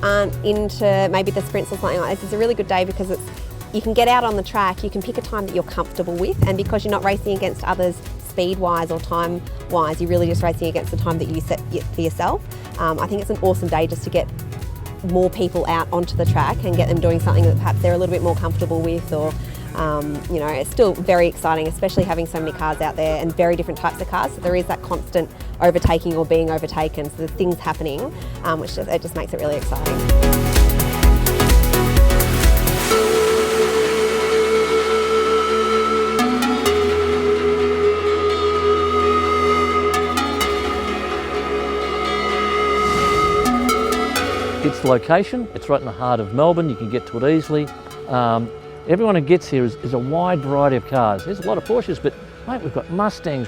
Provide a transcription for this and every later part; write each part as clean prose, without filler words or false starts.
aren't into maybe the sprints or something like this, it's a really good day because you can get out on the track, you can pick a time that you're comfortable with, and because you're not racing against others speed-wise or time-wise, you're really just racing against the time that you set for yourself. I think it's an awesome day just to get more people out onto the track and get them doing something that perhaps they're a little bit more comfortable with, or you know, it's still very exciting, especially having so many cars out there and very different types of cars. So there is that constant overtaking or being overtaken, so there's things happening, which it just makes it really exciting. Its location, it's right in the heart of Melbourne, you can get to it easily. Everyone who gets here is a wide variety of cars. There's a lot of Porsches, but mate, we've got Mustangs,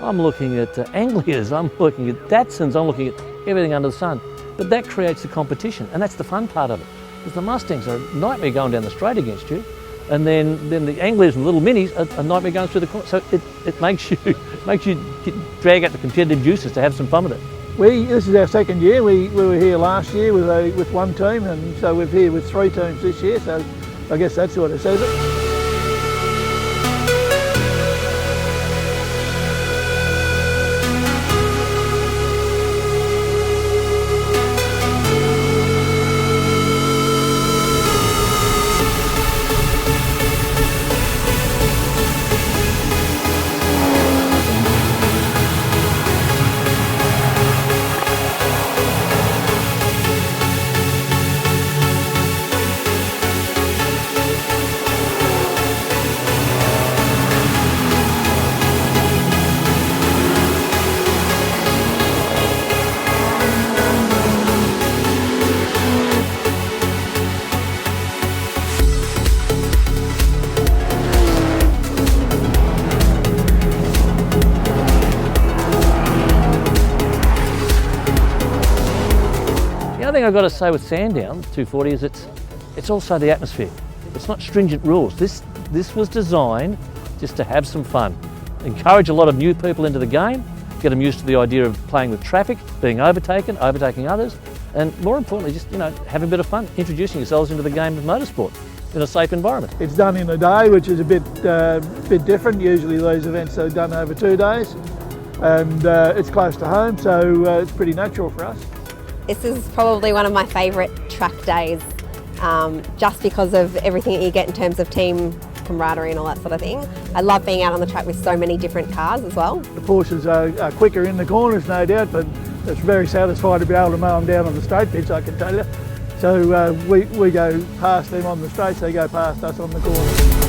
I'm looking at Anglias, I'm looking at Datsuns, I'm looking at everything under the sun. But that creates the competition, and that's the fun part of it. Because the Mustangs are a nightmare going down the straight against you, and then the Anglias and little Minis are a nightmare going through the corner. So it makes you drag out the competitive juices to have some fun with it. This is our second year. We were here last year with one team, and so we're here with 3 teams this year, so I guess that sort of says it. The other thing I've got to say with Sandown 240 is it's also the atmosphere. It's not stringent rules. This was designed just to have some fun, encourage a lot of new people into the game, get them used to the idea of playing with traffic, being overtaking others, and more importantly, just have a bit of fun, introducing yourselves into the game of motorsport in a safe environment. It's done in a day, which is a bit different. Usually these events are done over 2 days, and it's close to home, so it's pretty natural for us. This is probably one of my favourite track days, just because of everything that you get in terms of team camaraderie and all that sort of thing. I love being out on the track with so many different cars as well. The Porsches are quicker in the corners, no doubt, but it's very satisfying to be able to mow them down on the straight pitch, I can tell you. So we go past them on the straights, they go past us on the corners.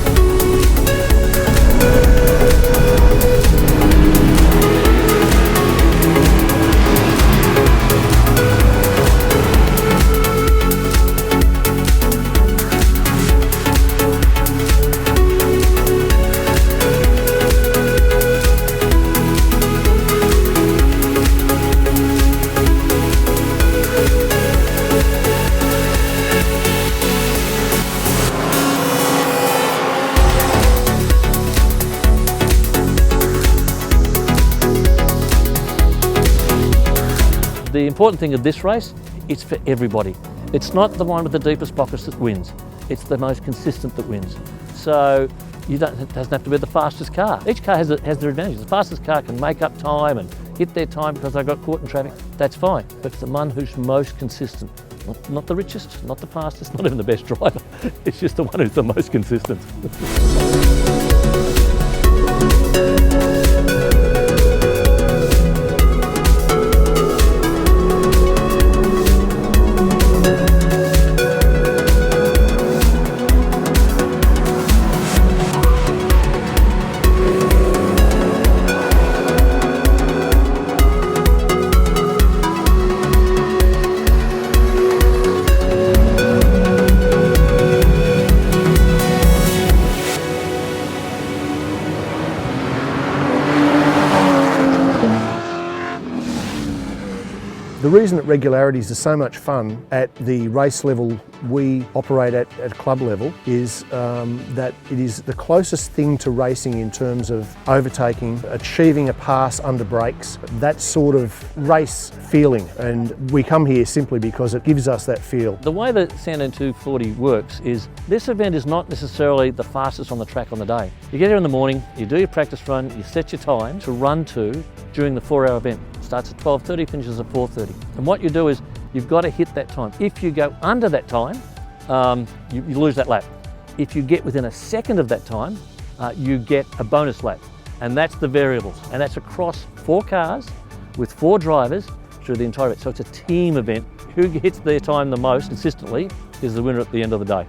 The important thing of this race, it's for everybody. It's not the one with the deepest pockets that wins. It's the most consistent that wins. So it doesn't have to be the fastest car. Each car has their advantages. The fastest car can make up time and hit their time because they got caught in traffic. That's fine. But it's the one who's most consistent. Not the richest, not the fastest, not even the best driver. It's just the one who's the most consistent. reason that regularities are so much fun at the race level we operate at club level is that it is the closest thing to racing in terms of overtaking, achieving a pass under brakes, that sort of race feeling. And we come here simply because it gives us that feel. The way that Sandown 240 works is this event is not necessarily the fastest on the track on the day. You get here in the morning, you do your practice run, you set your time to run to during the 4-hour event. It starts at 12:30, finishes at 4:30. And what you do is you've got to hit that time. If you go under that time, you lose that lap. If you get within a second of that time, you get a bonus lap. And that's the variables. And that's across 4 cars with 4 drivers through the entire event. So it's a team event. Who hits their time the most consistently is the winner at the end of the day.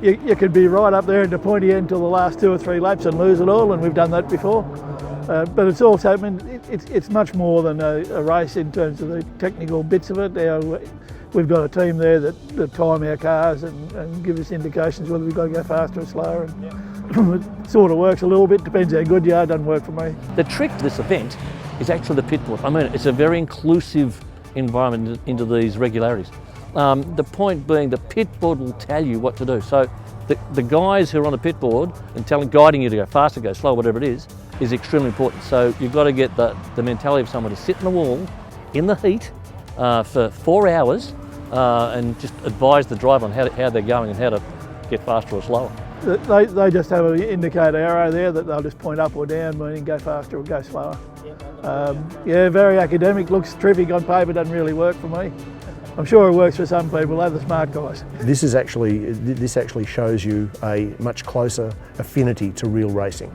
Yeah, you could be right up there at the pointy end till the last 2 or 3 laps and lose it all, and we've done that before. But it's also, I mean, it's much more than a race in terms of the technical bits of it. We've got a team there that time our cars and give us indications whether we've got to go faster or slower. And it sort of works a little bit, depends how good you are, doesn't work for me. The trick to this event is actually the pit board. I mean, it's a very inclusive environment into these regularities. The point being the pit board will tell you what to do. So the guys who are on the pit board and guiding you to go faster, go slow, whatever it is extremely important. So you've got to get the mentality of someone to sit in the wall in the heat for 4 hours and just advise the driver on how they're going and how to get faster or slower. They just have an indicator arrow there that they'll just point up or down, meaning go faster or go slower. Yeah, very academic, looks terrific on paper, doesn't really work for me. I'm sure it works for some people, they're the smart guys. This actually shows you a much closer affinity to real racing.